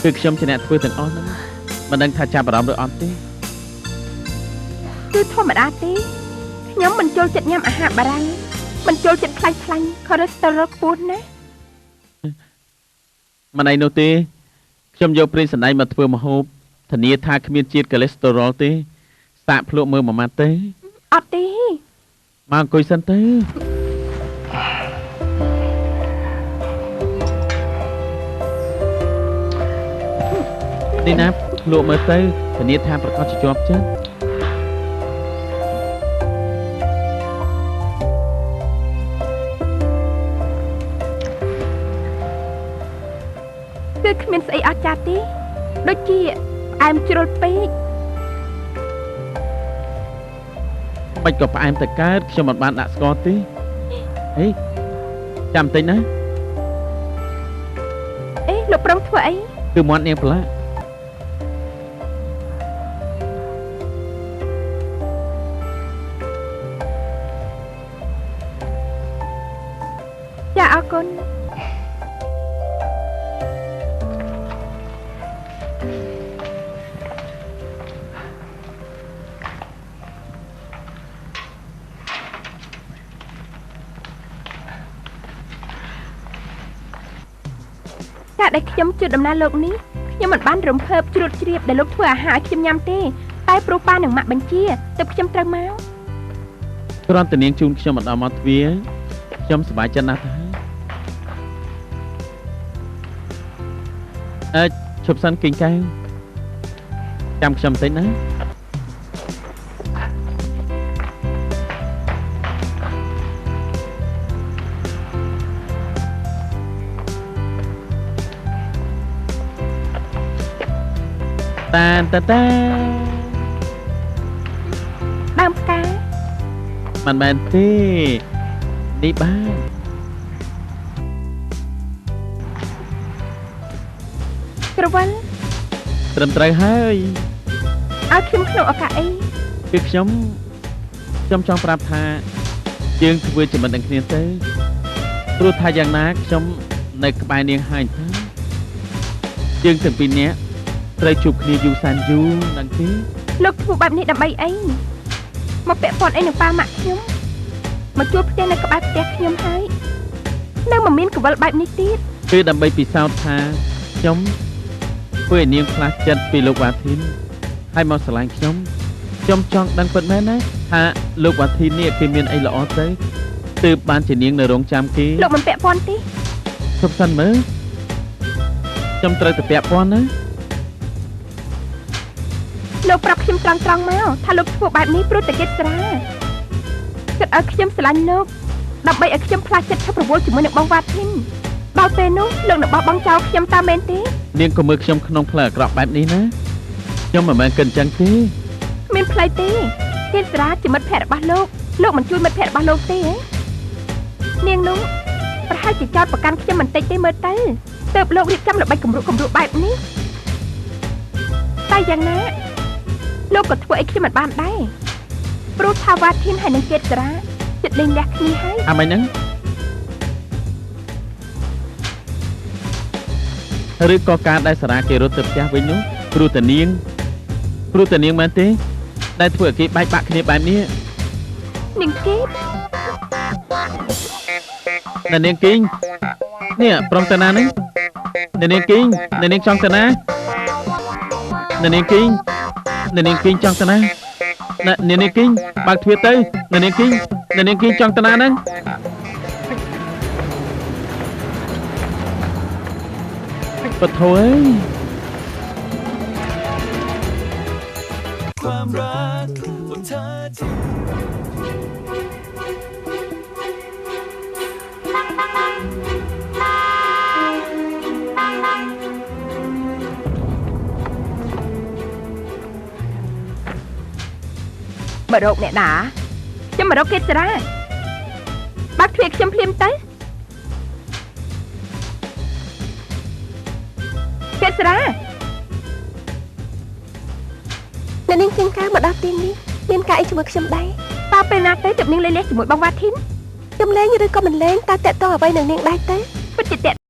គឺខ្ញុំជាអ្នកធ្វើទាំងអស់ហ្នឹងមិនដឹងថាចាប់អារម្មណ៍ឬអត់ទេគឺធម្មតាទេខ្ញុំមិនចូលចិត្តញ៉ាំអាហារបារាំងមិនចូលចិត្តខ្លាញ់ខូលេស្តេរ៉ុលខ្ពស់ណាមិនអីនោះទេខ្ញុំយកប្រេងសណ្ដែកមកធ្វើម្ហូបធានាថាគ្មានជាតិកូលេស្តេរ៉ុលទេសាកភ្លក់មើលមួយម៉ាត់ទេអត់ទេមកអង្គុយសិនទៅនេះណាភ្លក់មើលទៅធានាថាប្រកាសជាជាប់ចិត្តគឺគ្មានស្អីអស្ចារ្យទេដូចជាផ្អែមជ្រុលពេកមិនក៏ផ្អែមទៅកើតខ្ញុំមិនបានដាក់ស្ករទេហេចាំតិចណាអេលោកប្រុងធ្វើអីគឺមាត់នាងប្រឡាក់ចាអរគុណការដែលខ្ញុំជួយដំណើរលោកនេះខ្ញុំមិនបានរំភើបជ្រួតជ្រាបដែលលោកធ្វើអាហារឲ្យខ្ញុំញ៉ាំទេតែព្រោះប៉ានឹងម៉ាក់បញ្ជាទើបខ្ញុំត្រូវមកគ្រាន់តែនាងជូនខ្ញុំមកដល់មកទ្វារខ្ញុំសប្បាយចិត្តណាស់ទៅឈប់សិនគិញកែវចាំខ្ញុំបន្តិចណាតានដើមផ្កាមិនមែនទេនេះបានក្រវិលត្រឹមត្រូវហើយឲ្យខ្ញុំក្នុងឱកាសអីគឺខ្ញុំចង់ប្រាប់ថាយើងធ្វើជាមិនដឹងគ្នាទៅព្រោះថាយ៉ាងណាខ្ញុំនៅក្បែរនាងហើយទៅយើងទាំងពីរនាក់ត្រូវជួបគ្នាយូរសែនយូរដឹងទេលោកធ្វើបែបនេះដើម្បីអីមកពាក់ព័ន្ធអីនឹងប៉ាម៉ាក់ខ្ញុំមកជួបផ្ទះនៅក្បែរផ្ទះខ្ញុំហើយនៅមិនមានកវលបែបនេះទៀតគឺដើម្បីពិសោធន៍ថាខ្ញុំធ្វើឲ្យនាងខ្លាចចិត្តពីលោកវ៉ាធីនហើយមកស្រឡាញ់ខ្ញុំចង់ដឹងពិតមែនណាថាលោកវ៉ាធីននេះគេមានអីល្អទៅទើបបានជានាងនៅរងចាំគេលោកមិនពាក់ព័ន្ធទេជប់សិនមើលខ្ញុំត្រូវទៅពាក់ព័ន្ធណាលោកប្រាប់ខ្ញុំត្រង់មកថាលោកធ្វើបែបនេះព្រោះតែគេស្រាគិតឲ្យខ្ញុំស្រឡាញ់លោកដើម្បីឲ្យខ្ញុំខ្លាចចិត្តឈប់រវល់ជាមួយនឹងបងវ៉ាធីនដល់ពេលនោះលោកនឹងបោះបង់ចោលខ្ញុំតាមមែនទេនាងក៏មើលខ្ញុំក្នុងផ្លូវអាក្រក់បែបនេះណាខ្ញុំមិនមែនគិតអញ្ចឹងទេមានផ្លូវទេគេស្រាជាមិត្តភក្តិរបស់លោកមិនជួយមិត្តភក្តិរបស់លោកទេនាងនោះប្រហែលជាចោទប្រកាន់ខ្ញុំបន្តិចទេមើលទៅទើបលោករៀបចំល្បិចគំរក់បែបនេះតែយ៉ាងណាលោកក៏ធ្វើអីខ្ញុំមិនបានដែរព្រោះថាវ៉ាធីនហើយនឹងកេតសារាចិត្តលេងលះគ្នាហើយអាម៉េចហ្នឹងឬក៏ការដែលសារាគេរត់ទៅផ្ទះវិញនោះព្រោះតែនាងមែនទេដែលធ្វើឲ្យគេបែកបាក់គ្នាបែបនេះនាងកេតនាងគីងនេះប្រុងតាណាហ្នឹងនាងគីងនាងចង់តាណានាងគីងចង់តាណានាងគីងបើកទ្វារទៅនាងគីងចង់តាណាហ្នឹងបថោអើយความรักของเธอមករកអ្នកណាខ្ញុំមករកកេតសារាបើកទ្វារខ្ញុំភ្លាមទៅកេតសារាអ្នកនាងជាងការមកដល់ទីនេះមានការអីជាមួយខ្ញុំដែរតើពេលណាទៅទើបនាងលេងជាមួយបងវ៉ាធីនខ្ញុំលេងឬក៏មិនលេងតើតាក់ទងអ្វីនឹងនាងដែរទេពិតជាតាក់